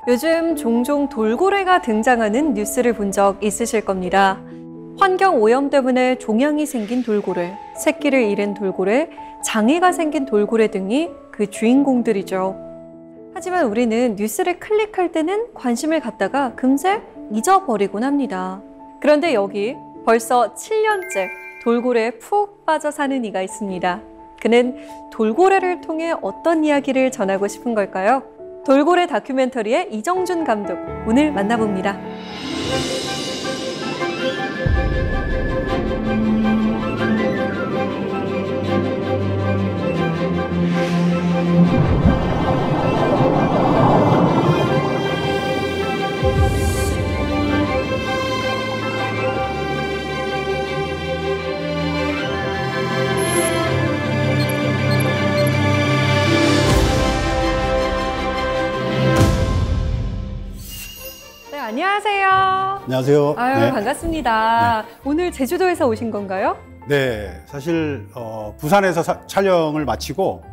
요즘 종종 돌고래가 등장하는 뉴스를 본 적 있으실 겁니다. 환경 오염 때문에 종양이 생긴 돌고래, 새끼를 잃은 돌고래, 장애가 생긴 돌고래 등이 그 주인공들이죠. 하지만 우리는 뉴스를 클릭할 때는 관심을 갖다가 금세 잊어버리곤 합니다. 그런데 여기 벌써 7년째 돌고래에 푹 빠져 사는 이가 있습니다. 그는 돌고래를 통해 어떤 이야기를 전하고 싶은 걸까요? 돌고래 다큐멘터리의 이정준 감독, 오늘 만나봅니다. 안녕하세요. 안녕하세요. 아유, 네. 반갑습니다. 네. 오늘 제주도에서 오신 건가요? 네, 사실 부산에서 촬영을 마치고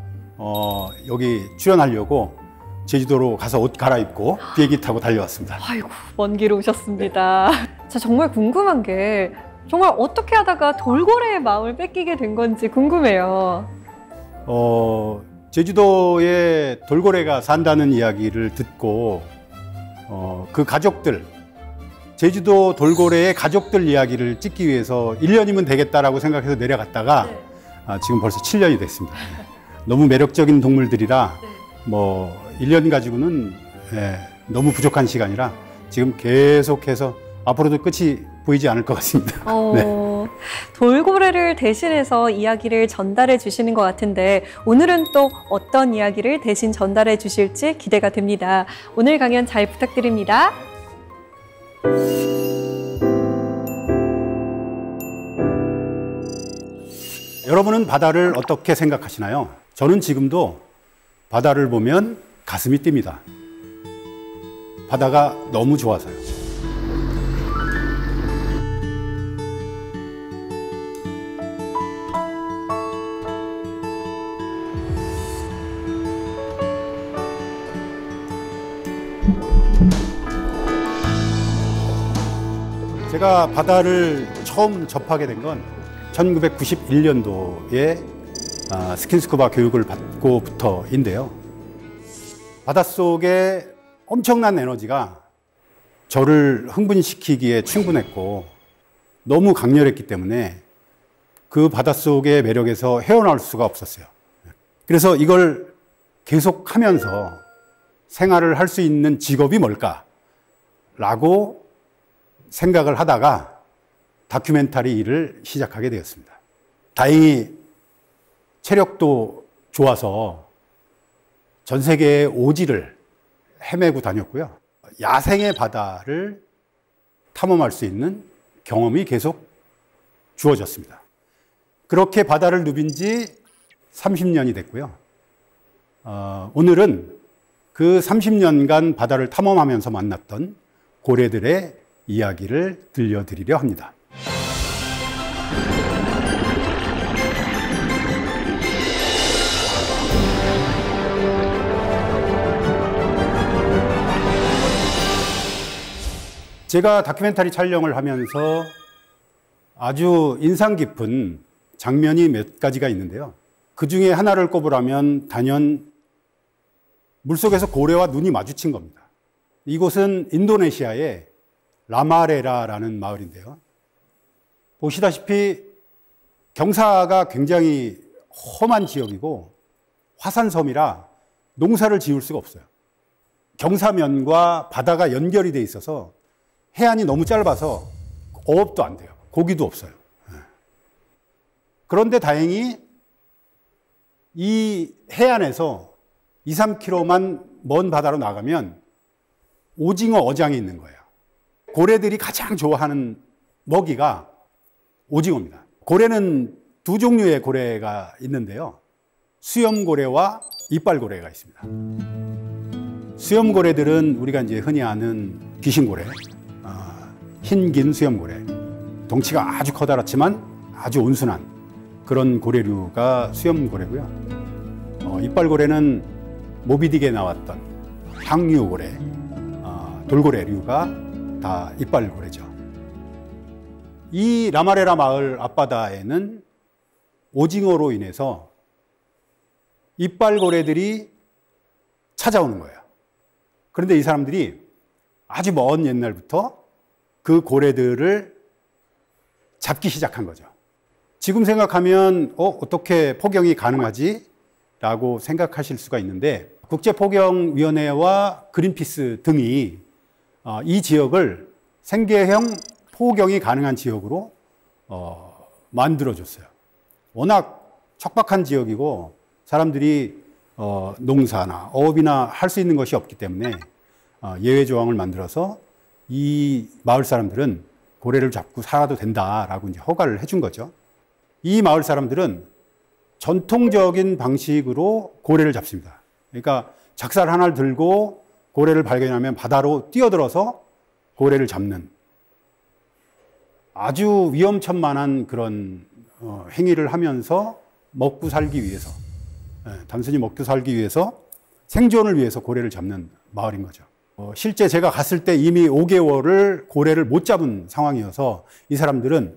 여기 출연하려고 제주도로 가서 옷 갈아입고 비행기 타고 달려왔습니다. 아이고, 먼 길 오셨습니다. 저 정말 궁금한 게 정말 어떻게 하다가 돌고래의 마음을 뺏기게 된 건지 궁금해요. 제주도에 돌고래가 산다는 이야기를 듣고 그 가족들, 제주도 돌고래의 가족들 이야기를 찍기 위해서 1년이면 되겠다라고 생각해서 내려갔다가 지금 벌써 7년이 됐습니다. 너무 매력적인 동물들이라 뭐 1년 가지고는 너무 부족한 시간이라 지금 계속해서 앞으로도 끝이 보이지 않을 것 같습니다. 네. 돌고래를 대신해서 이야기를 전달해 주시는 것 같은데 오늘은 또 어떤 이야기를 대신 전달해 주실지 기대가 됩니다. 오늘 강연 잘 부탁드립니다. 여러분은 바다를 어떻게 생각하시나요? 저는 지금도 바다를 보면 가슴이 뜁니다. 바다가 너무 좋아서요. 제가 바다를 처음 접하게 된 건 1991년도에 스킨스쿠버 교육을 받고부터인데요. 바닷속에 엄청난 에너지가 저를 흥분시키기에 충분했고 너무 강렬했기 때문에 그 바닷속의 매력에서 헤어나올 수가 없었어요. 그래서 이걸 계속하면서 생활을 할 수 있는 직업이 뭘까라고 생각을 하다가 다큐멘터리 일을 시작하게 되었습니다. 다행히 체력도 좋아서 전 세계의 오지를 헤매고 다녔고요. 야생의 바다를 탐험할 수 있는 경험이 계속 주어졌습니다. 그렇게 바다를 누빈 지 30년이 됐고요. 오늘은 그 30년간 바다를 탐험하면서 만났던 고래들의 이야기를 들려드리려 합니다. 제가 다큐멘터리 촬영을 하면서 아주 인상 깊은 장면이 몇 가지가 있는데요. 그 중에 하나를 꼽으라면 단연 물속에서 고래와 눈이 마주친 겁니다. 이곳은 인도네시아의 라마레라라는 마을인데요. 보시다시피 경사가 굉장히 험한 지역이고 화산섬이라 농사를 지을 수가 없어요. 경사면과 바다가 연결이 돼 있어서 해안이 너무 짧아서 어업도 안 돼요. 고기도 없어요. 그런데 다행히 이 해안에서 2, 3km만 먼 바다로 나가면 오징어 어장이 있는 거예요. 고래들이 가장 좋아하는 먹이가 오징어입니다. 고래는 두 종류의 고래가 있는데요. 수염고래와 이빨고래가 있습니다. 수염고래들은 우리가 이제 흔히 아는 귀신고래, 흰긴 수염고래. 덩치가 아주 커다랗지만 아주 온순한 그런 고래류가 수염고래고요. 이빨고래는 모비딕에 나왔던 항류고래, 돌고래류가 다 이빨고래죠. 이 라마레라 마을 앞바다에는 오징어로 인해서 이빨고래들이 찾아오는 거예요. 그런데 이 사람들이 아주 먼 옛날부터 그 고래들을 잡기 시작한 거죠. 지금 생각하면 어떻게 포경이 가능하지? 라고 생각하실 수가 있는데, 국제포경위원회와 그린피스 등이 이 지역을 생계형 포경이 가능한 지역으로 만들어줬어요. 워낙 척박한 지역이고 사람들이 농사나 어업이나 할 수 있는 것이 없기 때문에 예외 조항을 만들어서 이 마을 사람들은 고래를 잡고 살아도 된다라고 이제 허가를 해준 거죠. 이 마을 사람들은 전통적인 방식으로 고래를 잡습니다. 그러니까 작살 하나를 들고 고래를 발견하면 바다로 뛰어들어서 고래를 잡는 아주 위험천만한 그런 행위를 하면서 먹고 살기 위해서, 단순히 먹고 살기 위해서 생존을 위해서 고래를 잡는 마을인 거죠. 실제 제가 갔을 때 이미 5개월을 고래를 못 잡은 상황이어서 이 사람들은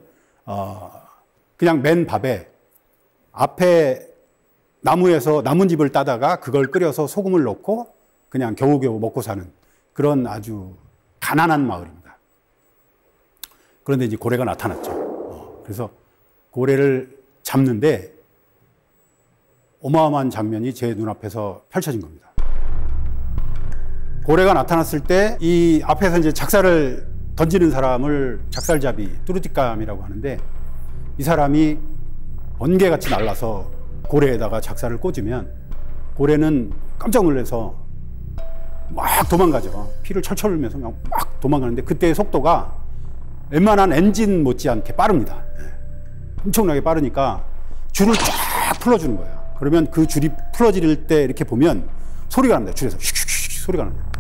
그냥 맨 밥에 앞에 나무에서 나뭇잎을 따다가 그걸 끓여서 소금을 넣고 그냥 겨우겨우 먹고 사는 그런 아주 가난한 마을입니다. 그런데 이제 고래가 나타났죠. 그래서 고래를 잡는데 어마어마한 장면이 제 눈앞에서 펼쳐진 겁니다. 고래가 나타났을 때 이 앞에서 이제 작살을 던지는 사람을 작살잡이, 뚜루띠감이라고 하는데, 이 사람이 번개같이 날라서 고래에다가 작살을 꽂으면 고래는 깜짝 놀라서 막 도망가죠. 피를 철철 흘면서 막 도망가는데 그때의 속도가 웬만한 엔진 못지않게 빠릅니다. 엄청나게 빠르니까 줄을 쫙 풀어주는 거예요. 그러면 그 줄이 풀어질 때 이렇게 보면 소리가 납니다. 줄에서 슉슉슉 소리가 납니다.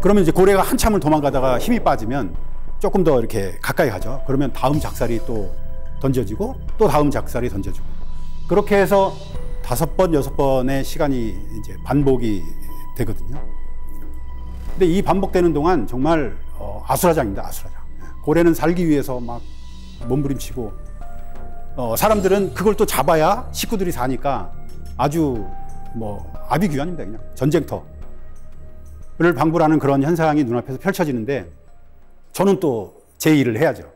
그러면 이제 고래가 한참을 도망가다가 힘이 빠지면 조금 더 이렇게 가까이 가죠. 그러면 다음 작살이 또 던져지고 또 다음 작살이 던져지고, 그렇게 해서 5번, 6번의 시간이 이제 반복이 되거든요. 근데 이 반복되는 동안 정말 아수라장입니다. 아수라장. 고래는 살기 위해서 막 몸부림치고, 사람들은 그걸 또 잡아야 식구들이 사니까 아주 아비규환입니다. 그냥 전쟁터를 방불하는 그런 현상이 눈앞에서 펼쳐지는데, 저는 또 제 일을 해야죠.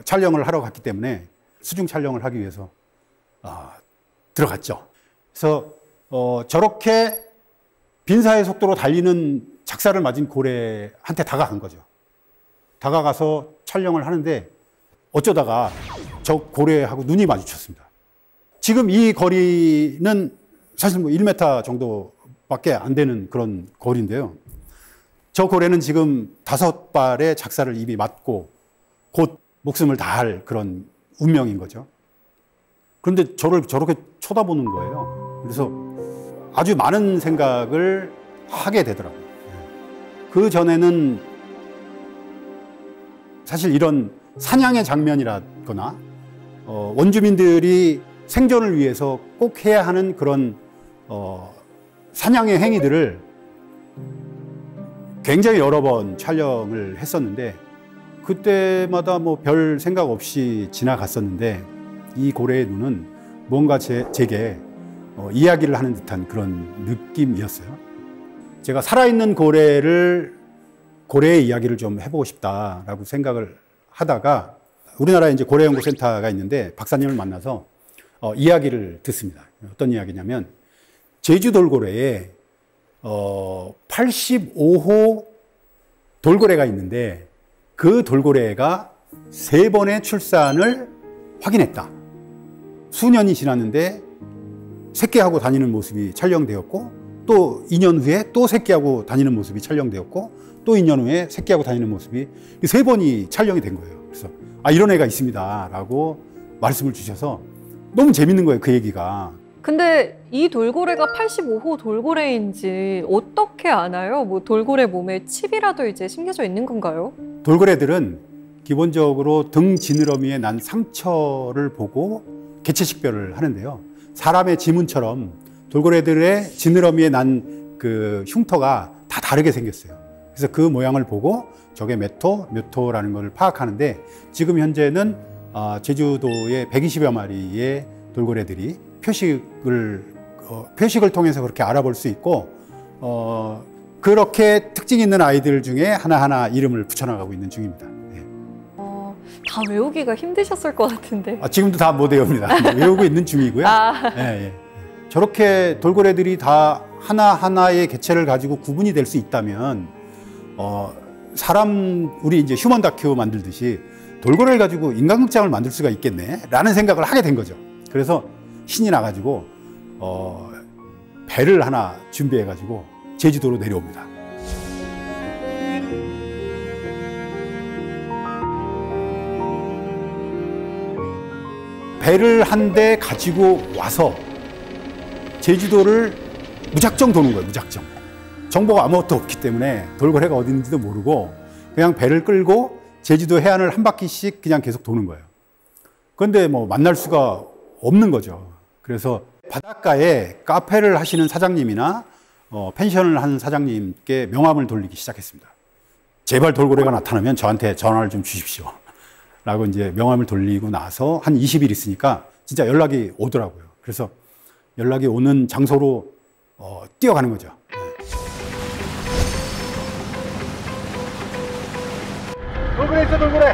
촬영을 하러 갔기 때문에 수중 촬영을 하기 위해서 들어갔죠. 그래서 저렇게 빈사의 속도로 달리는 작살을 맞은 고래한테 다가간 거죠. 다가가서 촬영을 하는데 어쩌다가 저 고래하고 눈이 마주쳤습니다. 지금 이 거리는 사실 1m 정도밖에 안 되는 그런 거리인데요. 저 고래는 지금 5발의 작살을 이미 맞고 곧 목숨을 다할 그런 운명인 거죠. 그런데 저를 저렇게 쳐다보는 거예요. 그래서 아주 많은 생각을 하게 되더라고요. 그 전에는 사실 이런 사냥의 장면이라거나 원주민들이 생존을 위해서 꼭 해야 하는 그런 사냥의 행위들을 굉장히 여러 번 촬영을 했었는데, 그때마다 별 생각 없이 지나갔었는데, 이 고래의 눈은 뭔가 제게 이야기를 하는 듯한 그런 느낌이었어요. 제가 살아있는 고래의 이야기를 좀 해보고 싶다라고 생각을 하다가 우리나라에 이제 고래연구센터가 있는데 박사님을 만나서 이야기를 듣습니다. 어떤 이야기냐면, 제주 돌고래에 85호 돌고래가 있는데 그 돌고래가 3번의 출산을 확인했다. 수년이 지났는데 새끼하고 다니는 모습이 촬영되었고, 또 2년 후에 또 새끼하고 다니는 모습이 촬영되었고, 또 2년 후에 새끼하고 다니는 모습이 3번이 촬영이 된 거예요. 그래서 이런 애가 있습니다 라고 말씀을 주셔서 너무 재밌는 거예요, 그 얘기가. 근데 이 돌고래가 85호 돌고래인지 어떻게 아나요? 돌고래 몸에 칩이라도 이제 심겨져 있는 건가요? 돌고래들은 기본적으로 등 지느러미에 난 상처를 보고 개체식별을 하는데요. 사람의 지문처럼 돌고래들의 지느러미에 난 그 흉터가 다 다르게 생겼어요. 그래서 그 모양을 보고 저게 몇 호 라는 걸 파악하는데, 지금 현재는 제주도에 120여 마리의 돌고래들이 표식을 통해서 그렇게 알아볼 수 있고, 그렇게 특징 있는 아이들 중에 하나하나 이름을 붙여나가고 있는 중입니다. 네. 다 외우기가 힘드셨을 것 같은데. 지금도 다 못 외웁니다. 외우고 있는 중이고요. 예, 예. 저렇게 돌고래들이 다 하나하나의 개체를 가지고 구분이 될 수 있다면, 우리 이제 휴먼 다큐 만들듯이 돌고래를 가지고 인간극장을 만들 수가 있겠네 라는 생각을 하게 된 거죠. 그래서 신이 나가지고 배를 하나 준비해 가지고 제주도로 내려옵니다. 배를 한 대 가지고 와서 제주도를 무작정 도는 거예요. 무작정. 정보가 아무것도 없기 때문에 돌고래가 어디 있는지도 모르고 그냥 배를 끌고 제주도 해안을 한 바퀴씩 그냥 계속 도는 거예요. 그런데 뭐 만날 수가 없는 거죠. 그래서 바닷가에 카페를 하시는 사장님이나 펜션을 하는 사장님께 명함을 돌리기 시작했습니다. 제발 돌고래가 나타나면 저한테 전화를 좀 주십시오 라고 이제 명함을 돌리고 나서 한 20일 있으니까 진짜 연락이 오더라고요. 그래서 연락이 오는 장소로 뛰어가는 거죠. 돌고래 있어, 돌고래!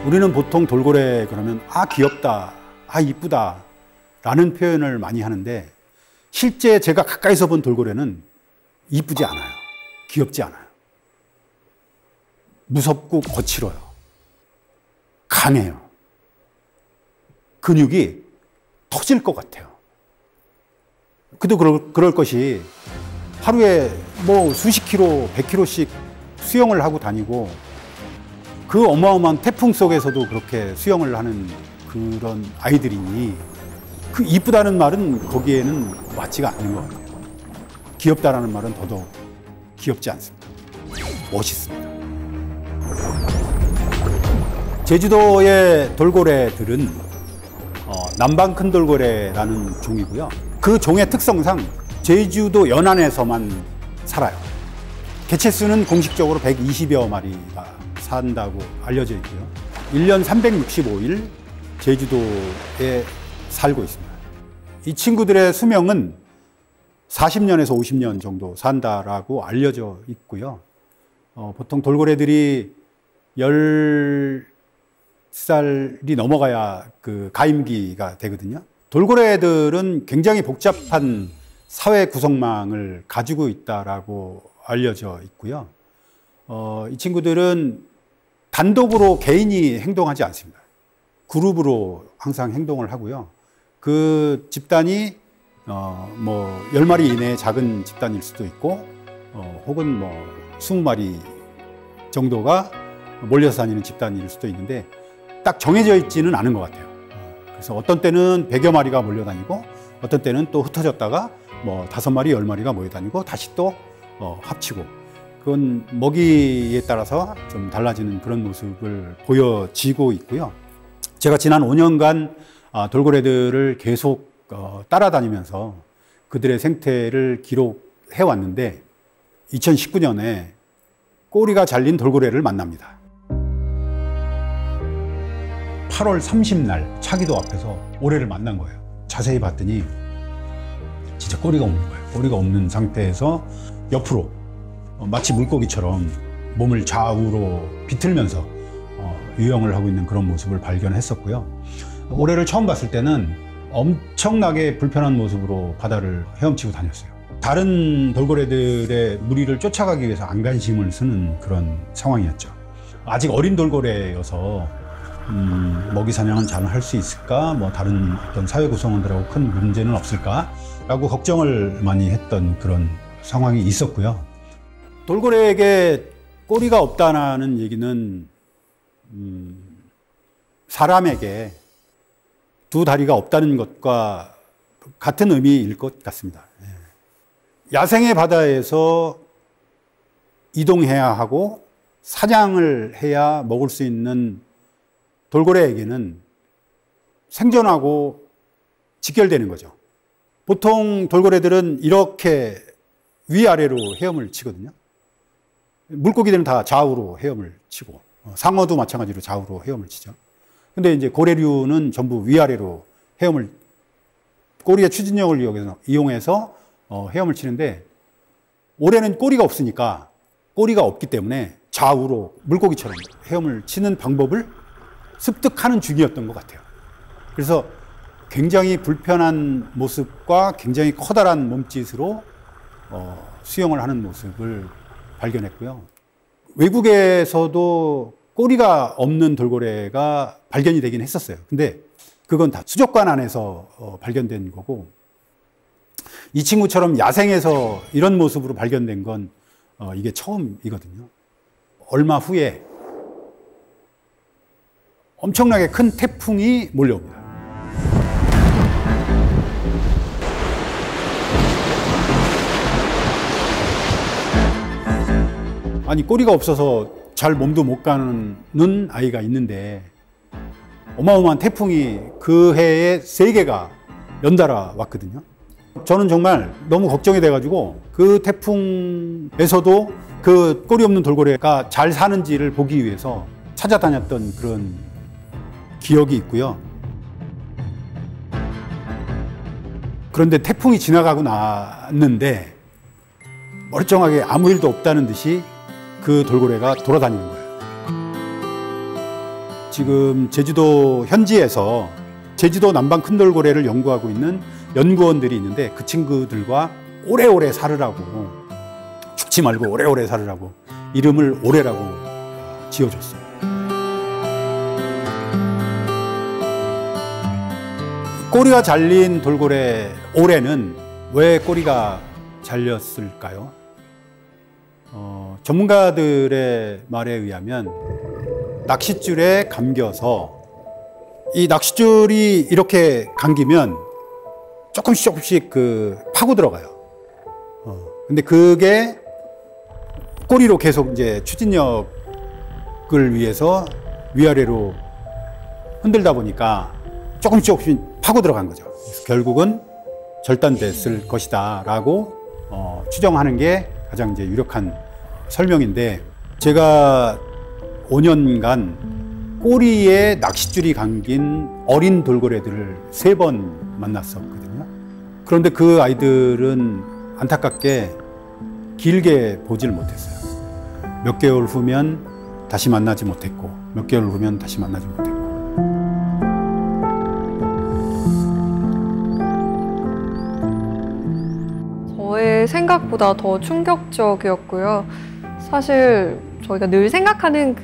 우리는 보통 돌고래 그러면 귀엽다, 이쁘다 라는 표현을 많이 하는데, 실제 제가 가까이서 본 돌고래는 이쁘지 않아요. 귀엽지 않아요. 무섭고 거칠어요. 강해요. 근육이 터질 것 같아요. 그도 그럴 것이 하루에 뭐 수십 킬로, 100킬로씩 수영을 하고 다니고, 그 어마어마한 태풍 속에서도 그렇게 수영을 하는 그런 아이들이니, 그 이쁘다는 말은 거기에는 맞지가 않는 것 같아요. 귀엽다라는 말은 더더욱 귀엽지 않습니다. 멋있습니다. 제주도의 돌고래들은 남방 큰 돌고래라는 종이고요. 그 종의 특성상 제주도 연안에서만 살아요. 개체수는 공식적으로 120여 마리가 산다고 알려져 있고요. 1년 365일 제주도에 살고 있습니다. 이 친구들의 수명은 40년에서 50년 정도 산다라고 알려져 있고요. 보통 돌고래들이 10살이 넘어가야 그 가임기가 되거든요. 돌고래들은 굉장히 복잡한 사회 구성망을 가지고 있다라고 알려져 있고요. 이 친구들은 단독으로 개인이 행동하지 않습니다. 그룹으로 항상 행동을 하고요. 그 집단이 뭐 10마리 이내의 작은 집단일 수도 있고, 혹은 뭐 20마리 정도가 몰려서 다니는 집단일 수도 있는데, 딱 정해져 있지는 않은 것 같아요. 그래서 어떤 때는 100여 마리가 몰려다니고, 어떤 때는 또 흩어졌다가 뭐 5마리, 10마리가 모여다니고 다시 또 합치고, 그건 먹이에 따라서 좀 달라지는 그런 모습을 보여지고 있고요. 제가 지난 5년간 돌고래들을 계속 따라다니면서 그들의 생태를 기록해 왔는데 2019년에 꼬리가 잘린 돌고래를 만납니다. 8월 30날 차기도 앞에서 오래를 만난 거예요. 자세히 봤더니 진짜 꼬리가 없는 거예요. 꼬리가 없는 상태에서 옆으로 마치 물고기처럼 몸을 좌우로 비틀면서 유영을 하고 있는 그런 모습을 발견했었고요. 오래를 처음 봤을 때는 엄청나게 불편한 모습으로 바다를 헤엄치고 다녔어요. 다른 돌고래들의 무리를 쫓아가기 위해서 안간힘을 쓰는 그런 상황이었죠. 아직 어린 돌고래여서 먹이 사냥은 잘 할 수 있을까? 뭐 다른 어떤 사회 구성원들하고 큰 문제는 없을까? 라고 걱정을 많이 했던 그런 상황이 있었고요. 돌고래에게 꼬리가 없다는 얘기는 사람에게 두 다리가 없다는 것과 같은 의미일 것 같습니다. 야생의 바다에서 이동해야 하고 사냥을 해야 먹을 수 있는 돌고래에게는 생존하고 직결되는 거죠. 보통 돌고래들은 이렇게 위아래로 헤엄을 치거든요. 물고기들은 다 좌우로 헤엄을 치고, 상어도 마찬가지로 좌우로 헤엄을 치죠. 근데 이제 고래류는 전부 위아래로 헤엄을, 꼬리의 추진력을 이용해서 헤엄을 치는데, 올해는 꼬리가 없으니까, 꼬리가 없기 때문에 좌우로 물고기처럼 헤엄을 치는 방법을 습득하는 중이었던 것 같아요. 그래서 굉장히 불편한 모습과 굉장히 커다란 몸짓으로 수영을 하는 모습을 발견했고요. 외국에서도 꼬리가 없는 돌고래가 발견이 되긴 했었어요. 근데 그건 다 수족관 안에서 발견된 거고, 이 친구처럼 야생에서 이런 모습으로 발견된 건 이게 처음이거든요. 얼마 후에 엄청나게 큰 태풍이 몰려옵니다. 아니, 꼬리가 없어서 잘 몸도 못 가는 아이가 있는데 어마어마한 태풍이 그 해에 3개가 연달아 왔거든요. 저는 정말 너무 걱정이 돼가지고 그 태풍에서도 그 꼬리 없는 돌고래가 잘 사는지를 보기 위해서 찾아다녔던 그런 기억이 있고요. 그런데 태풍이 지나가고 났는데 멀쩡하게 아무 일도 없다는 듯이 그 돌고래가 돌아다니는 거예요. 지금 제주도 현지에서 제주도 남방 큰 돌고래를 연구하고 있는 연구원들이 있는데 그 친구들과 오래오래 살으라고, 죽지 말고 오래오래 살으라고 이름을 오래라고 지어줬어요. 꼬리가 잘린 돌고래 오래는 왜 꼬리가 잘렸을까요? 전문가들의 말에 의하면 낚싯줄에 감겨서, 이 낚싯줄이 이렇게 감기면 조금씩 파고 들어가요. 근데 그게 꼬리로 계속 이제 추진력을 위해서 위아래로 흔들다 보니까 조금씩 파고 들어간 거죠. 그래서 결국은 절단됐을 것이다 라고 추정하는 게 가장 이제 유력한 설명인데, 제가 5년간 꼬리에 낚싯줄이 감긴 어린 돌고래들을 3번 만났었거든요. 그런데 그 아이들은 안타깝게 길게 보질 못했어요. 몇 개월 후면 다시 만나지 못했고, 몇 개월 후면 다시 만나지 못했고. 저의 생각보다 더 충격적이었고요. 사실 저희가 늘 생각하는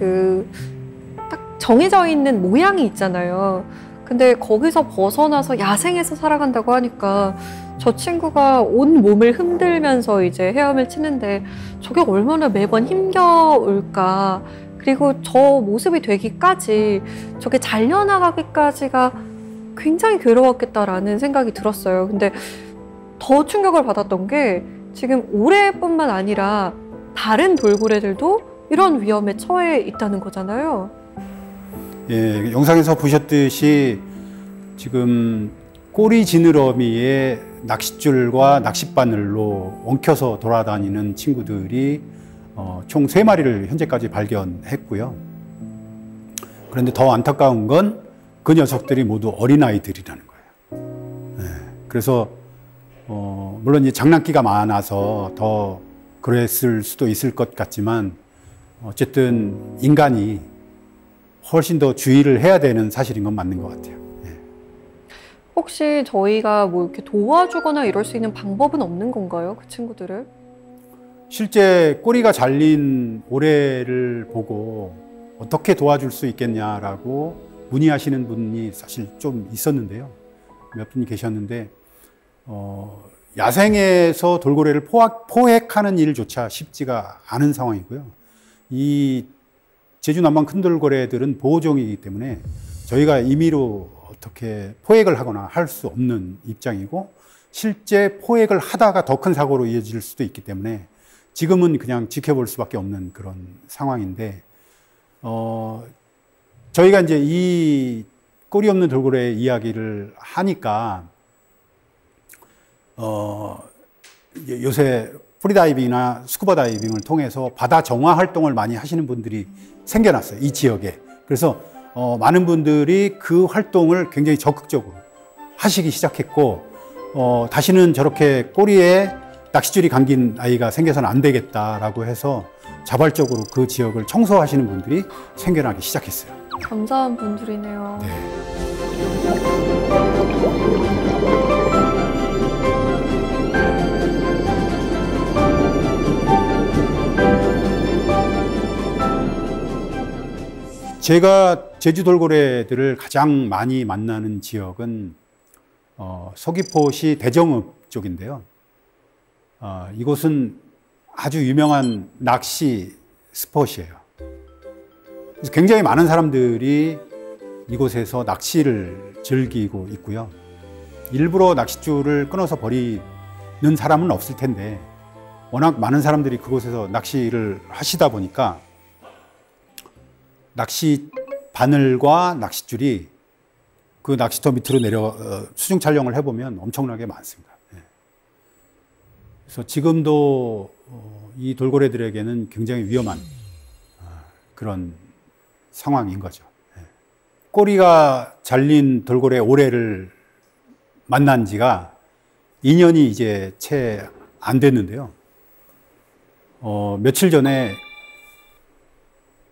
딱 정해져 있는 모양이 있잖아요. 근데 거기서 벗어나서 야생에서 살아간다고 하니까 저 친구가 온 몸을 흔들면서 이제 헤엄을 치는데 저게 얼마나 매번 힘겨울까. 그리고 저 모습이 되기까지, 저게 잘려나가기까지가 굉장히 괴로웠겠다라는 생각이 들었어요. 근데 더 충격을 받았던 게 지금 올해뿐만 아니라 다른 돌고래들도 이런 위험에 처해 있다는 거잖아요. 예, 영상에서 보셨듯이 지금 꼬리 지느러미에 낚싯줄과 낚싯바늘로 엉켜서 돌아다니는 친구들이 총 3마리를 현재까지 발견했고요. 그런데 더 안타까운 건 그 녀석들이 모두 어린아이들이라는 거예요. 네, 그래서 물론 이제 장난기가 많아서 더 그랬을 수도 있을 것 같지만 어쨌든 인간이 훨씬 더 주의를 해야 되는 사실인 건 맞는 것 같아요. 네. 혹시 저희가 뭐 이렇게 도와주거나 이럴 수 있는 방법은 없는 건가요? 그 친구들을? 실제 꼬리가 잘린 오래를 보고 어떻게 도와줄 수 있겠냐라고 문의하시는 분이 사실 좀 있었는데요. 몇 분이 계셨는데 야생에서 돌고래를 포획하는 일조차 쉽지가 않은 상황이고요. 이 제주 남방 큰 돌고래들은 보호종이기 때문에 저희가 임의로 어떻게 포획을 하거나 할 수 없는 입장이고, 실제 포획을 하다가 더 큰 사고로 이어질 수도 있기 때문에 지금은 그냥 지켜볼 수밖에 없는 그런 상황인데, 저희가 이제 이 꼬리 없는 돌고래 이야기를 하니까 요새 프리다이빙이나 스쿠버 다이빙을 통해서 바다 정화 활동을 많이 하시는 분들이 생겨났어요, 이 지역에. 그래서 많은 분들이 그 활동을 굉장히 적극적으로 하시기 시작했고, 다시는 저렇게 꼬리에 낚싯줄이 감긴 아이가 생겨서는 안 되겠다라고 해서 자발적으로 그 지역을 청소하시는 분들이 생겨나기 시작했어요. 감사한 분들이네요. 네. 제가 제주 돌고래들을 가장 많이 만나는 지역은 서귀포시 대정읍 쪽인데요. 이곳은 아주 유명한 낚시 스폿이에요. 그래서 굉장히 많은 사람들이 이곳에서 낚시를 즐기고 있고요. 일부러 낚싯줄을 끊어서 버리는 사람은 없을 텐데, 워낙 많은 사람들이 그곳에서 낚시를 하시다 보니까 낚시 바늘과 낚싯줄이 그 낚시터 밑으로 내려 수중 촬영을 해보면 엄청나게 많습니다. 그래서 지금도 이 돌고래들에게는 굉장히 위험한 그런 상황인 거죠. 꼬리가 잘린 돌고래 오래를 만난 지가 2년이 이제 채 안 됐는데요. 며칠 전에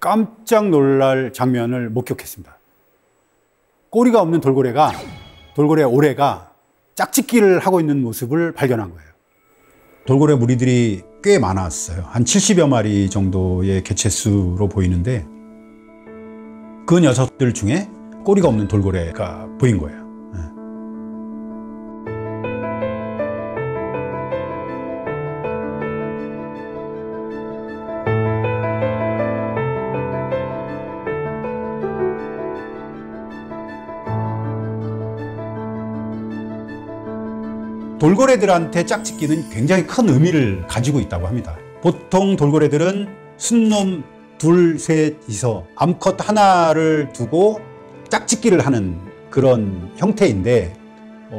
깜짝 놀랄 장면을 목격했습니다. 꼬리가 없는 돌고래 오래가 짝짓기를 하고 있는 모습을 발견한 거예요. 돌고래 무리들이 꽤 많았어요. 한 70여 마리 정도의 개체수로 보이는데, 그 녀석들 중에 꼬리가 없는 돌고래가 보인 거예요. 돌고래들한테 짝짓기는 굉장히 큰 의미를 가지고 있다고 합니다. 보통 돌고래들은 순놈 둘, 셋이서 암컷 하나를 두고 짝짓기를 하는 그런 형태인데,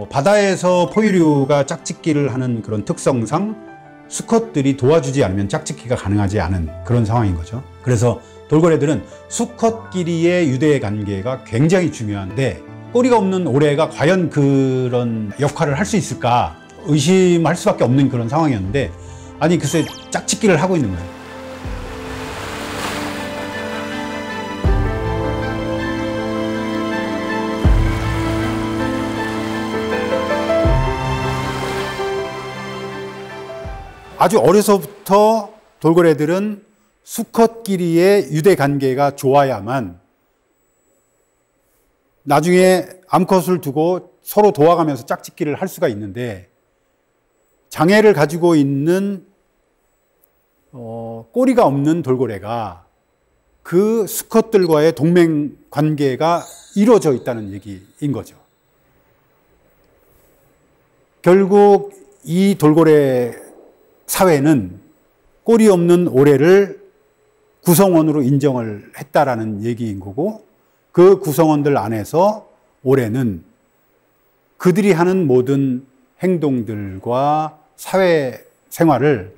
바다에서 포유류가 짝짓기를 하는 그런 특성상 수컷들이 도와주지 않으면 짝짓기가 가능하지 않은 그런 상황인 거죠. 그래서 돌고래들은 수컷끼리의 유대 관계가 굉장히 중요한데, 꼬리가 없는 오래가 과연 그런 역할을 할 수 있을까 의심할 수밖에 없는 그런 상황이었는데, 아니 글쎄 짝짓기를 하고 있는 거예요. 아주 어려서부터 돌고래들은 수컷끼리의 유대 관계가 좋아야만 나중에 암컷을 두고 서로 도와가면서 짝짓기를 할 수가 있는데, 장애를 가지고 있는 꼬리가 없는 돌고래가 그 수컷들과의 동맹 관계가 이루어져 있다는 얘기인 거죠. 결국 이 돌고래 사회는 꼬리 없는 오래를 구성원으로 인정을 했다라는 얘기인 거고, 그 구성원들 안에서 오래는 그들이 하는 모든 행동들과 사회 생활을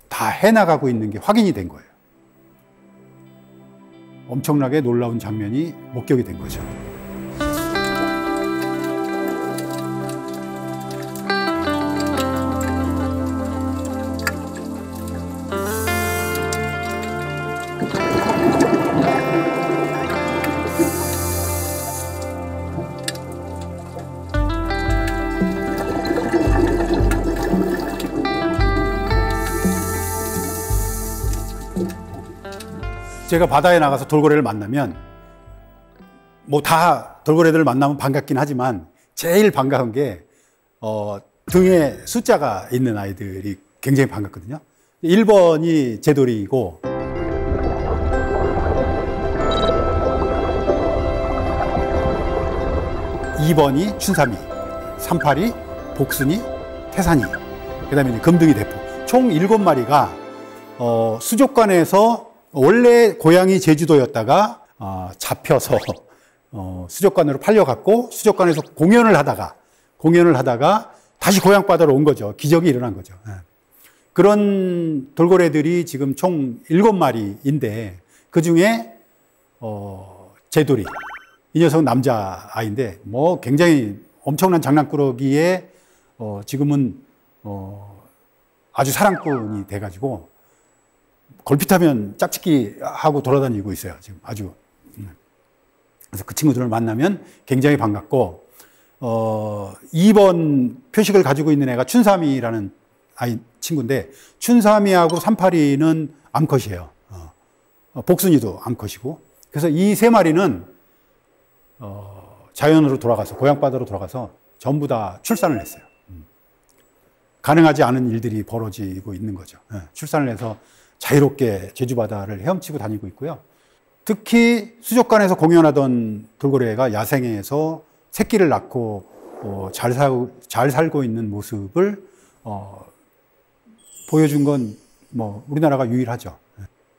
다 해나가고 있는 게 확인이 된 거예요. 엄청나게 놀라운 장면이 목격이 된 거죠. 제가 바다에 나가서 돌고래를 만나면 뭐 다 돌고래들을 만나면 반갑긴 하지만 제일 반가운 게 등에 숫자가 있는 아이들이 굉장히 반갑거든요. 1번이 제돌이고 2번이 춘삼이, 38이 복순이, 태산이, 그 다음에 금등이, 대포. 총 7마리가 수족관에서 원래 고향이 제주도였다가 잡혀서 수족관으로 팔려갔고 수족관에서 공연을 하다가 다시 고향 바다로 온 거죠. 기적이 일어난 거죠. 그런 돌고래들이 지금 총 7마리인데 그중에 제돌이, 이 녀석은 남자아이인데 뭐 굉장히 엄청난 장난꾸러기에 지금은 아주 사랑꾼이 돼가지고 걸핏하면 짝짓기 하고 돌아다니고 있어요. 지금 아주. 그래서 그 친구들을 만나면 굉장히 반갑고 2번 표식을 가지고 있는 애가 춘삼이라는 아이 친구인데 춘삼이하고 38이는 암컷이에요. 복순이도 암컷이고. 그래서 이 세 마리는 자연으로 돌아가서 고향 바다로 돌아가서 전부 다 출산을 했어요. 가능하지 않은 일들이 벌어지고 있는 거죠. 출산을 해서 자유롭게 제주 바다를 헤엄치고 다니고 있고요. 특히 수족관에서 공연하던 돌고래가 야생에서 새끼를 낳고 잘 살고 있는 모습을 보여준 건 뭐 우리나라가 유일하죠.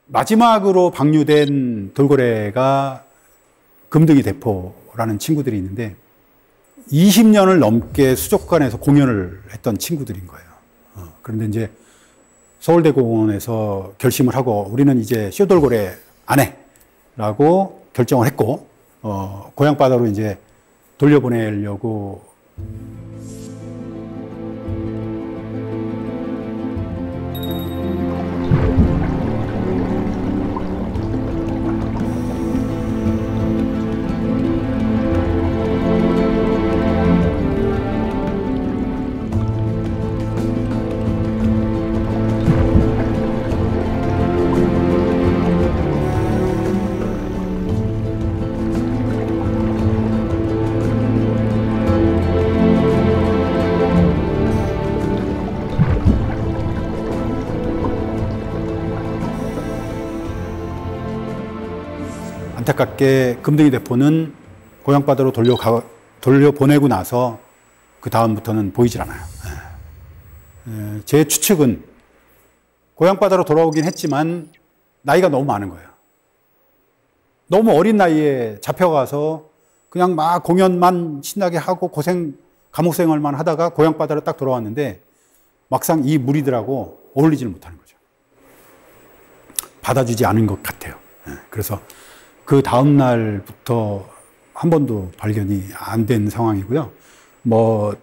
마지막으로 방류된 돌고래가 금등이, 대포라는 친구들이 있는데 20년을 넘게 수족관에서 공연을 했던 친구들인 거예요. 그런데 이제 서울대공원에서 결심을 하고 우리는 이제 쇼돌고래 안 해 라고 결정을 했고 고향 바다로 이제 돌려보내려고 안타깝게 금등이, 대포는 고향 바다로 돌려보내고 나서 그 다음부터는 보이질 않아요. 제 추측은 고향 바다로 돌아오긴 했지만 나이가 너무 많은 거예요. 너무 어린 나이에 잡혀가서 그냥 막 공연만 신나게 하고 감옥 생활만 하다가 고향 바다로 딱 돌아왔는데 막상 이 무리들하고 어울리지는 못하는 거죠. 받아주지 않은 것 같아요. 그래서 그 다음 날부터 한 번도 발견이 안 된 상황이고요. 뭐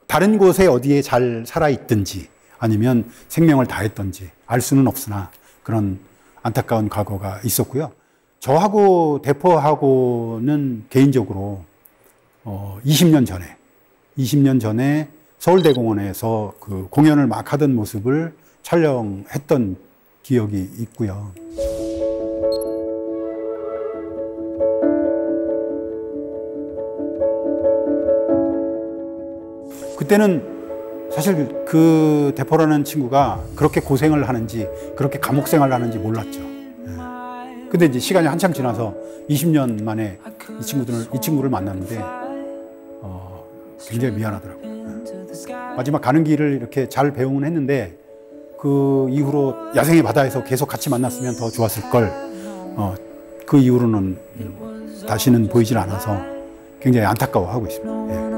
다른 곳에 어디에 잘 살아 있든지 아니면 생명을 다했든지 알 수는 없으나 그런 안타까운 과거가 있었고요. 저하고 대포하고는 개인적으로 20년 전에 서울대공원에서 그 공연을 막 하던 모습을 촬영했던 기억이 있고요. 그때는 사실 그 대포라는 친구가 그렇게 고생을 하는지 그렇게 감옥 생활을 하는지 몰랐죠. 근데 이제 시간이 한참 지나서 20년 만에 이 친구를 만났는데 굉장히 미안하더라고요. 마지막 가는 길을 이렇게 잘 배웅은 했는데 그 이후로 야생의 바다에서 계속 같이 만났으면 더 좋았을 걸. 그 이후로는 다시는 보이질 않아서 굉장히 안타까워하고 있습니다. 예.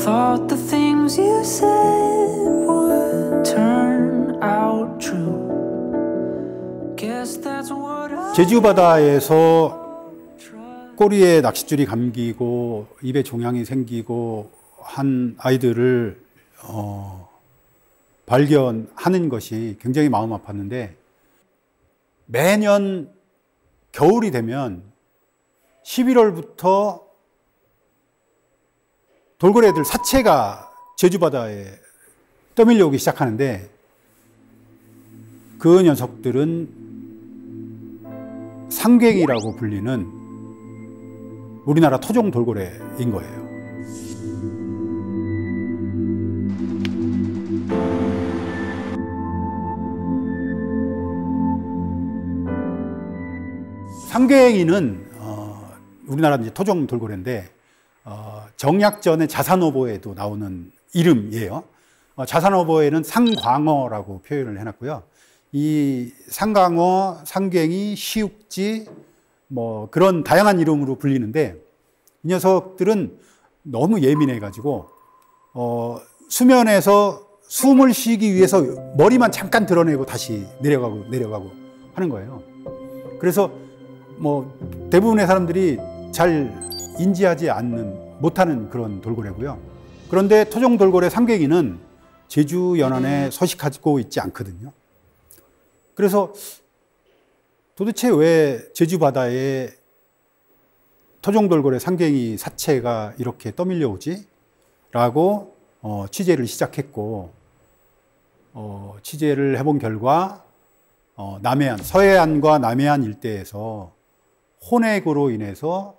Thought the things you said would turn out true. Guess that's what I 제주 바다에서 꼬리에 낚싯줄이 감기고 입에 종양이 생기고 한 아이들을 발견하는 것이 굉장히 마음 아팠는데, 매년 겨울이 되면 11월부터 돌고래들 사체가 제주 바다에 떠밀려오기 시작하는데, 그 녀석들은 상갱이라고 불리는 우리나라 토종 돌고래인 거예요. 상갱이는 우리나라 이제 토종 돌고래인데, 정약전의 자산어보에도 나오는 이름이에요. 자산어보에는 상광어라고 표현을 해놨고요. 이 상광어, 상갱이, 시육지, 뭐 그런 다양한 이름으로 불리는데, 이 녀석들은 너무 예민해가지고 수면에서 숨을 쉬기 위해서 머리만 잠깐 드러내고 다시 내려가고 하는 거예요. 그래서 뭐 대부분의 사람들이 잘 인지하지 못하는 그런 돌고래고요. 그런데 토종 돌고래 상갱이는 제주 연안에 서식하고 있지 않거든요. 그래서 도대체 왜 제주 바다에 토종 돌고래 상갱이 사체가 이렇게 떠밀려 오지? 라고 취재를 시작했고, 취재를 해본 결과 남해안, 서해안과 남해안 일대에서 혼액으로 인해서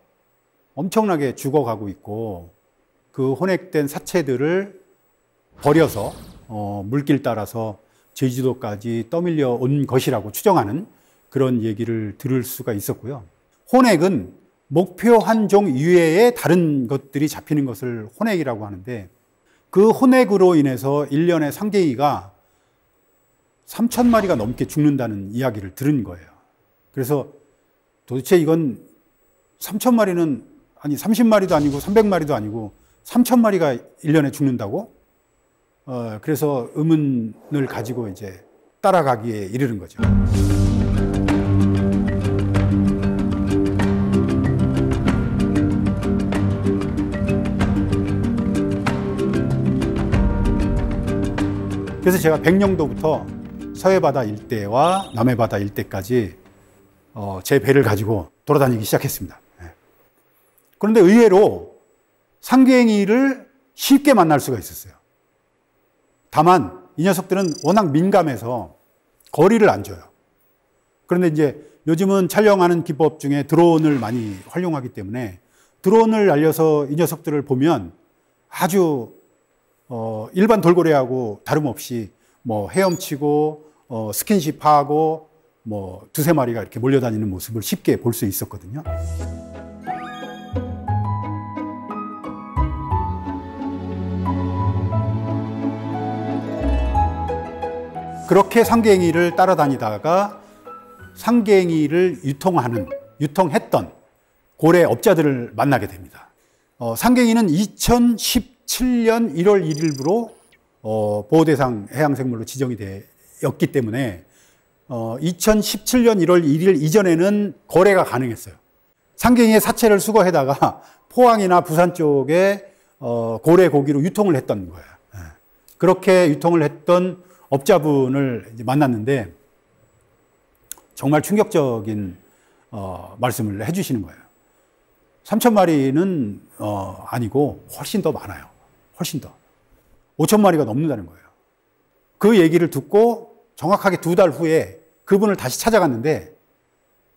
엄청나게 죽어가고 있고, 그 혼액된 사체들을 버려서 물길 따라서 제주도까지 떠밀려 온 것이라고 추정하는 그런 얘기를 들을 수가 있었고요. 혼액은 목표 한 종 이외에 다른 것들이 잡히는 것을 혼액이라고 하는데, 그 혼액으로 인해서 1년에 상갱이가 3,000마리가 넘게 죽는다는 이야기를 들은 거예요. 그래서 도대체 이건 3,000마리는 아니 30마리도 아니고 300마리도 아니고 3,000마리가 1년에 죽는다고? 그래서 의문을 가지고 이제 따라가기에 이르는 거죠. 그래서 제가 백령도부터 서해바다 일대와 남해바다 일대까지 제 배를 가지고 돌아다니기 시작했습니다. 그런데 의외로 상갱이를 쉽게 만날 수가 있었어요. 다만 이 녀석들은 워낙 민감해서 거리를 안 줘요. 그런데 이제 요즘은 촬영하는 기법 중에 드론을 많이 활용하기 때문에 드론을 날려서 이 녀석들을 보면 아주 일반 돌고래하고 다름없이 뭐 헤엄치고 스킨십하고 뭐 두세 마리가 이렇게 몰려다니는 모습을 쉽게 볼 수 있었거든요. 그렇게 상갱이를 따라다니다가 상갱이를 유통했던 고래 업자들을 만나게 됩니다. 상갱이는 2017년 1월 1일부로 보호대상 해양생물로 지정이 되었기 때문에 2017년 1월 1일 이전에는 거래가 가능했어요. 상갱이의 사체를 수거해다가 포항이나 부산 쪽에 고래 고기로 유통을 했던 거예요. 그렇게 유통을 했던 업자분을 이제 만났는데 정말 충격적인 말씀을 해주시는 거예요. 3,000마리는 아니고 훨씬 더 많아요. 훨씬 더. 5,000마리가 넘는다는 거예요. 그 얘기를 듣고 정확하게 2달 후에 그분을 다시 찾아갔는데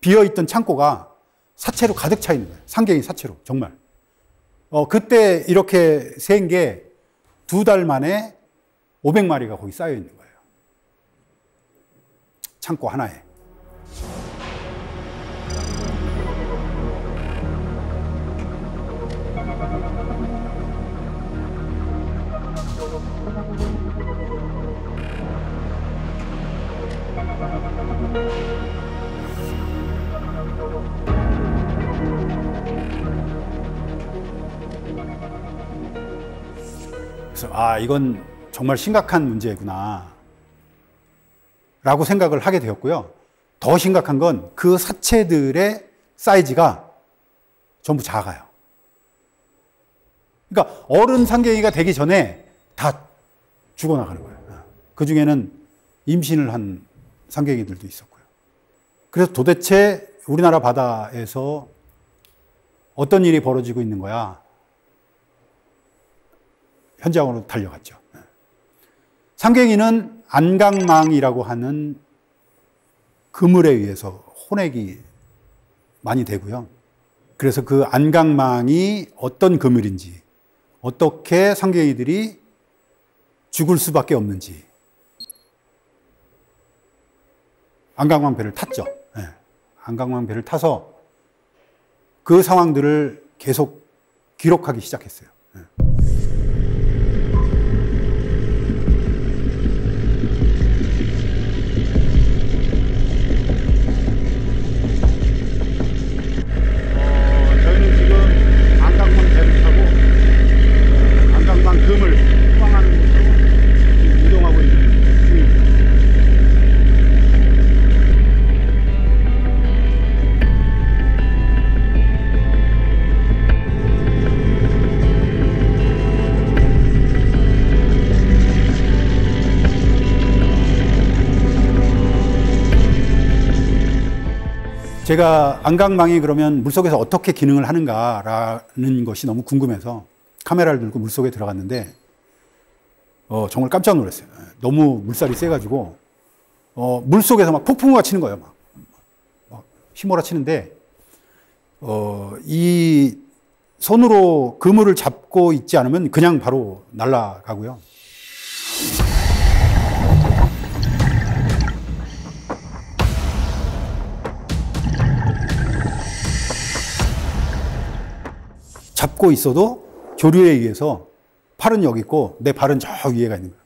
비어있던 창고가 사체로 가득 차 있는 거예요. 상갱이 사체로. 정말. 그때 이렇게 센 게 2달 만에 500마리가 거기 쌓여 있는 거예요. 창고 하나에. 그래서 이건 정말 심각한 문제구나 라고 생각을 하게 되었고요. 더 심각한 건 그 사체들의 사이즈가 전부 작아요. 그러니까 어른 상갱이가 되기 전에 다 죽어나가는 거예요. 그 중에는 임신을 한 상갱이들도 있었고요. 그래서 도대체 우리나라 바다에서 어떤 일이 벌어지고 있는 거야? 현장으로 달려갔죠. 상갱이는 안강망이라고 하는 그물에 의해서 혼액이 많이 되고요. 그래서 그 안강망이 어떤 그물인지, 어떻게 상갱이들이 죽을 수밖에 없는지 안강망 배를 탔죠. 안강망 배를 타서 그 상황들을 계속 기록하기 시작했어요. 저희는 지금 안강망 배를 타고 안강망 금을 포항하는 곳으로 이동하고 있는 중입니다. 제가 안강망이 그러면 물속에서 어떻게 기능을 하는가라는 것이 너무 궁금해서 카메라를 들고 물속에 들어갔는데 정말 깜짝 놀랐어요. 너무 물살이 세가지고 물속에서 막 폭풍우가 치는 거예요. 막 휘몰아 치는데 이 손으로 그물을 잡고 있지 않으면 그냥 바로 날아가고요. 잡고 있어도 조류에 의해서 팔은 여기 있고 내 발은 저 위에가 있는 거예요.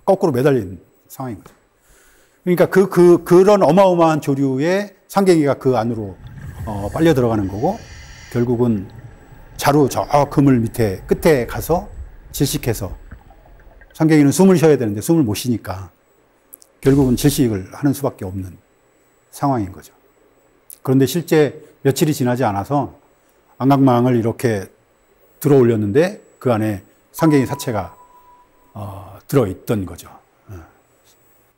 거꾸로 매달린 상황인 거죠. 그러니까 그런 어마어마한 조류에 상갱이가 그 안으로 빨려 들어가는 거고, 결국은 자루 저 그물 밑에 끝에 가서 질식해서, 상갱이는 숨을 쉬어야 되는데 숨을 못 쉬니까 결국은 질식을 하는 수밖에 없는 상황인 거죠. 그런데 실제 며칠이 지나지 않아서 안강망을 이렇게 들어 올렸는데 그 안에 상갱이 사체가 들어있던 거죠.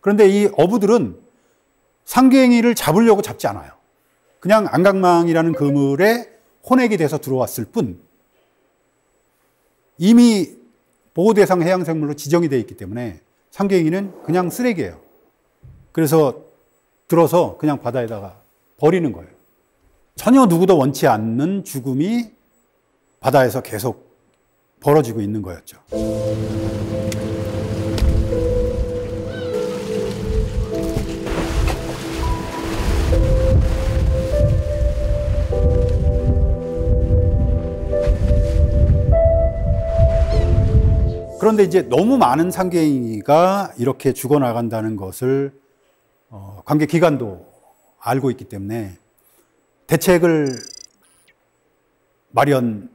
그런데 이 어부들은 상갱이를 잡으려고 잡지 않아요. 그냥 안강망이라는 그물에 혼액이 돼서 들어왔을 뿐, 이미 보호대상 해양생물로 지정이 되어 있기 때문에 상갱이는 그냥 쓰레기예요. 그래서 들어서 그냥 바다에다가 버리는 거예요. 전혀 누구도 원치 않는 죽음이 바다에서 계속 벌어지고 있는 거였죠. 그런데 이제 너무 많은 상갱이가 이렇게 죽어나간다는 것을 관계기관도 알고 있기 때문에 대책을 마련하고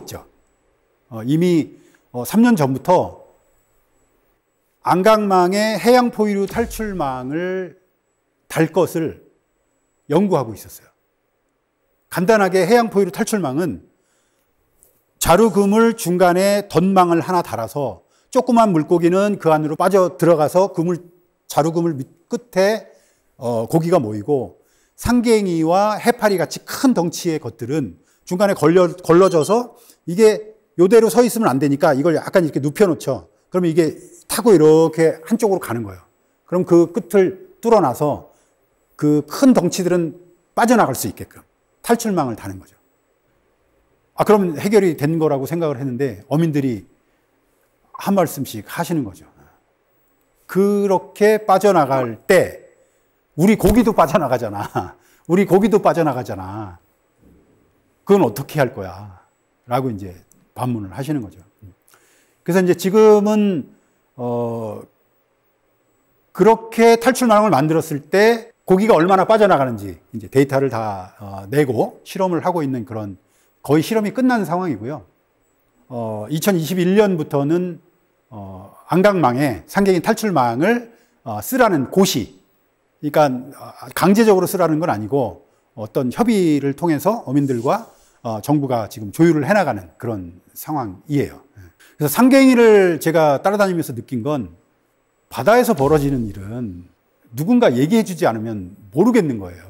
있죠. 이미 3년 전부터 안강망에 해양 포유류 탈출망을 달 것을 연구하고 있었어요. 간단하게 해양 포유류 탈출망은 자루그물 중간에 덧망을 하나 달아서 조그만 물고기는 그 안으로 빠져 들어가서 자루그물 끝에 고기가 모이고, 상갱이와 해파리 같이 큰 덩치의 것들은 중간에 걸러져서 이게 요대로 서 있으면 안 되니까 이걸 약간 이렇게 눕혀놓죠. 그러면 이게 타고 이렇게 한쪽으로 가는 거예요. 그럼 그 끝을 뚫어놔서 그 큰 덩치들은 빠져나갈 수 있게끔 탈출망을 다는 거죠. 그러면 해결이 된 거라고 생각을 했는데 어민들이 한 말씀씩 하시는 거죠. 그렇게 빠져나갈 때 우리 고기도 빠져나가잖아. 우리 고기도 빠져나가잖아. 그건 어떻게 할 거야? 라고 이제 반문을 하시는 거죠. 그래서 이제 지금은 그렇게 탈출망을 만들었을 때 고기가 얼마나 빠져나가는지 이제 데이터를 다 내고 실험을 하고 있는 그런, 거의 실험이 끝난 상황이고요. 2021년부터는 안강망에 상갱이 탈출망을 쓰라는 고시, 그러니까 강제적으로 쓰라는 건 아니고 어떤 협의를 통해서 어민들과 정부가 지금 조율을 해나가는 그런 상황이에요. 그래서 상갱이를 제가 따라다니면서 느낀 건 바다에서 벌어지는 일은 누군가 얘기해 주지 않으면 모르겠는 거예요.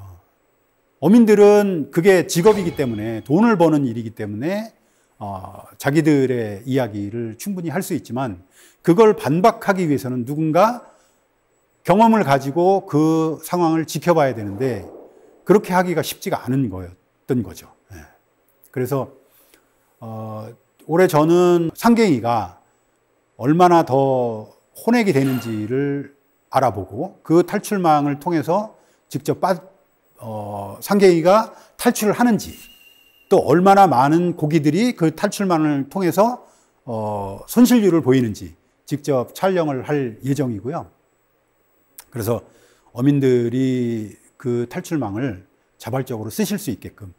어민들은 그게 직업이기 때문에, 돈을 버는 일이기 때문에 자기들의 이야기를 충분히 할 수 있지만, 그걸 반박하기 위해서는 누군가 경험을 가지고 그 상황을 지켜봐야 되는데 그렇게 하기가 쉽지가 않은 거였던 거죠. 그래서 올해 저는 상갱이가 얼마나 더 혼액이 되는지를 알아보고 그 탈출망을 통해서 직접 상갱이가 탈출을 하는지, 또 얼마나 많은 고기들이 그 탈출망을 통해서 손실률을 보이는지 직접 촬영을 할 예정이고요. 그래서 어민들이 그 탈출망을 자발적으로 쓰실 수 있게끔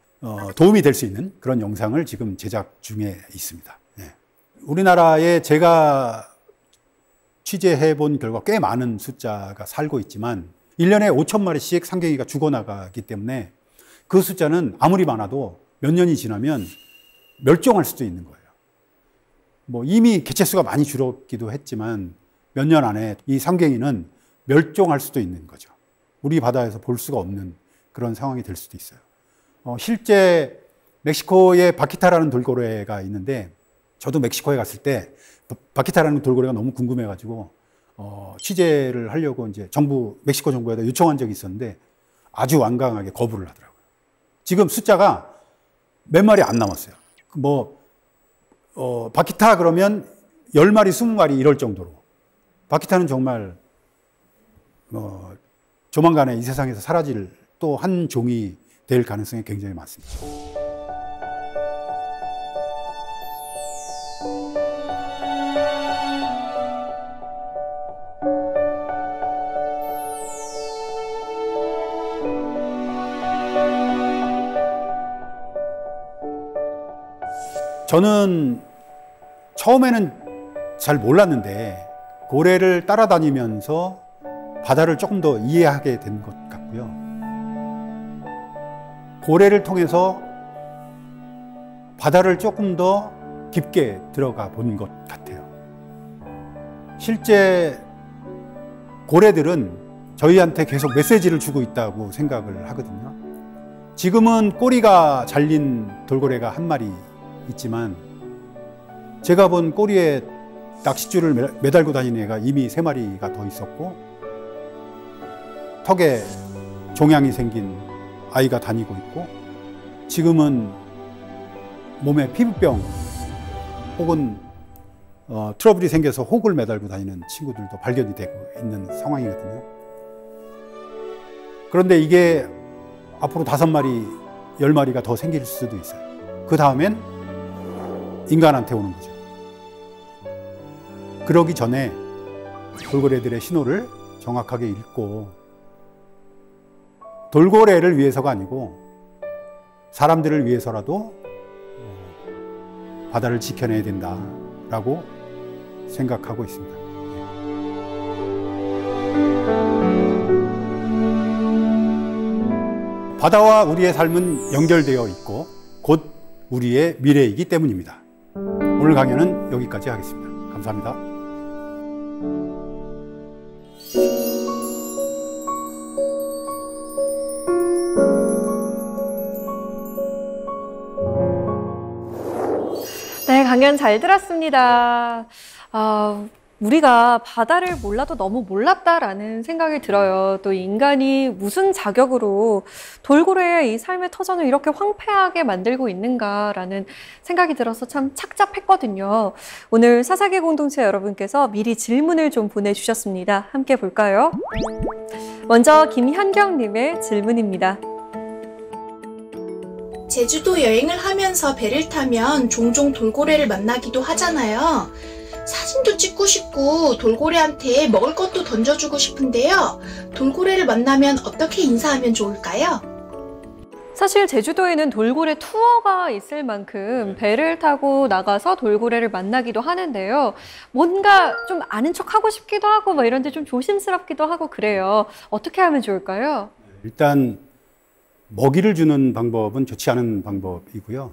도움이 될 수 있는 그런 영상을 지금 제작 중에 있습니다. 우리나라에 제가 취재해 본 결과 꽤 많은 숫자가 살고 있지만 1년에 5,000마리씩 상갱이가 죽어나가기 때문에 그 숫자는 아무리 많아도 몇 년이 지나면 멸종할 수도 있는 거예요. 뭐 이미 개체수가 많이 줄었기도 했지만 몇 년 안에 이 상갱이는 멸종할 수도 있는 거죠. 우리 바다에서 볼 수가 없는 그런 상황이 될 수도 있어요. 실제 멕시코에 바키타라는 돌고래가 있는데, 저도 멕시코에 갔을 때 바키타라는 돌고래가 너무 궁금해가지고 취재를 하려고 이제 멕시코 정부에다 요청한 적이 있었는데 아주 완강하게 거부를 하더라고요. 지금 숫자가 몇 마리 안 남았어요. 바키타 그러면 10마리, 20마리 이럴 정도로. 바키타는 정말 조만간에 이 세상에서 사라질 또 한 종이 될 가능성이 굉장히 많습니다. 저는 처음에는 잘 몰랐는데 고래를 따라다니면서 바다를 조금 더 이해하게 된 것 같고요. 고래를 통해서 바다를 조금 더 깊게 들어가 본 것 같아요. 실제 고래들은 저희한테 계속 메시지를 주고 있다고 생각을 하거든요. 지금은 꼬리가 잘린 돌고래가 한 마리 있지만 제가 본 꼬리에 낚싯줄을 매달고 다니는 애가 이미 3마리가 더 있었고, 턱에 종양이 생긴 아이가 다니고 있고, 지금은 몸에 피부병 혹은 트러블이 생겨서 혹을 매달고 다니는 친구들도 발견이 되고 있는 상황이거든요. 그런데 이게 앞으로 5마리, 10마리가 더 생길 수도 있어요. 그 다음엔 인간한테 오는 거죠. 그러기 전에 돌고래들의 신호를 정확하게 읽고, 돌고래를 위해서가 아니고 사람들을 위해서라도 바다를 지켜내야 된다라고 생각하고 있습니다. 바다와 우리의 삶은 연결되어 있고 곧 우리의 미래이기 때문입니다. 오늘 강연은 여기까지 하겠습니다. 감사합니다. 네, 강연 잘 들었습니다. 우리가 바다를 몰라도 너무 몰랐다라는 생각이 들어요. 또 인간이 무슨 자격으로 돌고래의 이 삶의 터전을 이렇게 황폐하게 만들고 있는가라는 생각이 들어서 참 착잡했거든요. 오늘 사사기 공동체 여러분께서 미리 질문을 좀 보내주셨습니다. 함께 볼까요? 먼저 김현경님의 질문입니다. 제주도 여행을 하면서 배를 타면 종종 돌고래를 만나기도 하잖아요. 사진도 찍고 싶고 돌고래한테 먹을 것도 던져주고 싶은데요. 돌고래를 만나면 어떻게 인사하면 좋을까요? 사실 제주도에는 돌고래 투어가 있을 만큼 배를 타고 나가서 돌고래를 만나기도 하는데요. 뭔가 좀 아는 척 하고 싶기도 하고 뭐 이런데 좀 조심스럽기도 하고 그래요. 어떻게 하면 좋을까요? 일단 먹이를 주는 방법은 좋지 않은 방법이고요.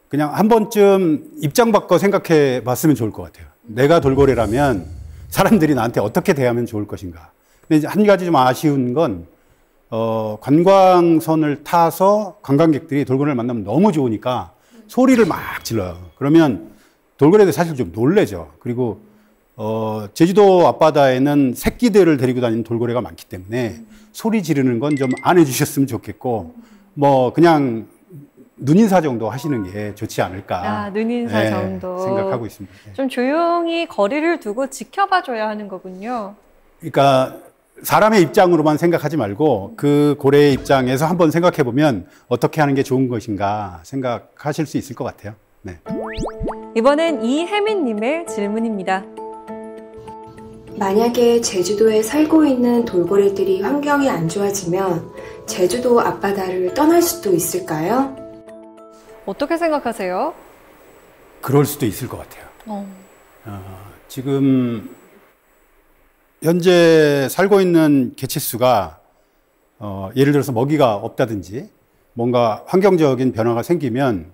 그냥 한 번쯤 입장 바꿔 생각해 봤으면 좋을 것 같아요. 내가 돌고래라면 사람들이 나한테 어떻게 대하면 좋을 것인가. 근데 이제 한 가지 좀 아쉬운 건 관광선을 타서 관광객들이 돌고래를 만나면 너무 좋으니까 소리를 막 질러요. 그러면 돌고래들 사실 좀 놀래죠. 그리고 제주도 앞바다에는 새끼들을 데리고 다니는 돌고래가 많기 때문에 소리 지르는 건 좀 안 해주셨으면 좋겠고, 뭐 그냥 눈인사 정도 하시는 게 좋지 않을까. 눈인사 네, 정도. 생각하고 있습니다. 좀 조용히 거리를 두고 지켜봐 줘야 하는 거군요. 그러니까 사람의 입장으로만 생각하지 말고 그 고래의 입장에서 한번 생각해 보면 어떻게 하는 게 좋은 것인가 생각하실 수 있을 것 같아요. 네. 이번엔 이혜민님의 질문입니다. 만약에 제주도에 살고 있는 돌고래들이 환경이 안 좋아지면 제주도 앞바다를 떠날 수도 있을까요? 어떻게 생각하세요? 그럴 수도 있을 것 같아요. 지금 현재 살고 있는 개체수가 예를 들어서 먹이가 없다든지 뭔가 환경적인 변화가 생기면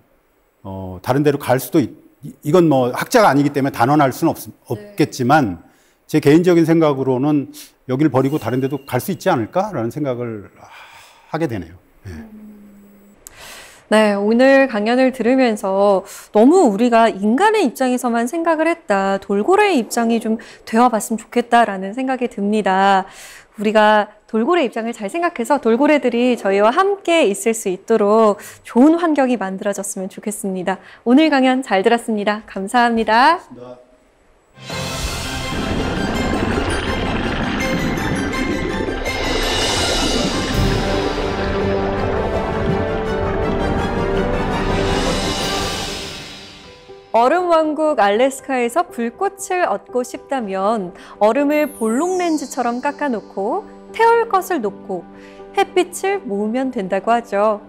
다른 데로 갈 수도 이건 뭐 학자가 아니기 때문에 단언할 수는 없겠지만 제 개인적인 생각으로는 여기를 버리고 다른 데도 갈 수 있지 않을까라는 생각을 하게 되네요. 네. 네, 오늘 강연을 들으면서 너무 우리가 인간의 입장에서만 생각을 했다. 돌고래의 입장이 좀 되어봤으면 좋겠다라는 생각이 듭니다. 우리가 돌고래 입장을 잘 생각해서 돌고래들이 저희와 함께 있을 수 있도록 좋은 환경이 만들어졌으면 좋겠습니다. 오늘 강연 잘 들었습니다. 감사합니다. 고맙습니다. 얼음왕국 알래스카에서 불꽃을 얻고 싶다면 얼음을 볼록 렌즈처럼 깎아놓고 태울 것을 놓고 햇빛을 모으면 된다고 하죠.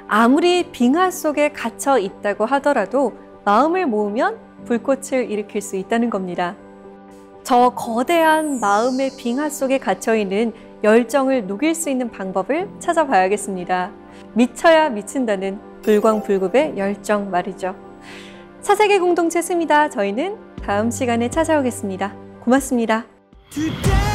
아무리 빙하 속에 갇혀 있다고 하더라도 마음을 모으면 불꽃을 일으킬 수 있다는 겁니다. 저 거대한 마음의 빙하 속에 갇혀있는 열정을 녹일 수 있는 방법을 찾아봐야겠습니다. 미쳐야 미친다는 불광불급의 열정 말이죠. 차세계 공동체 스미다. 저희는 다음 시간에 찾아오겠습니다. 고맙습니다. Today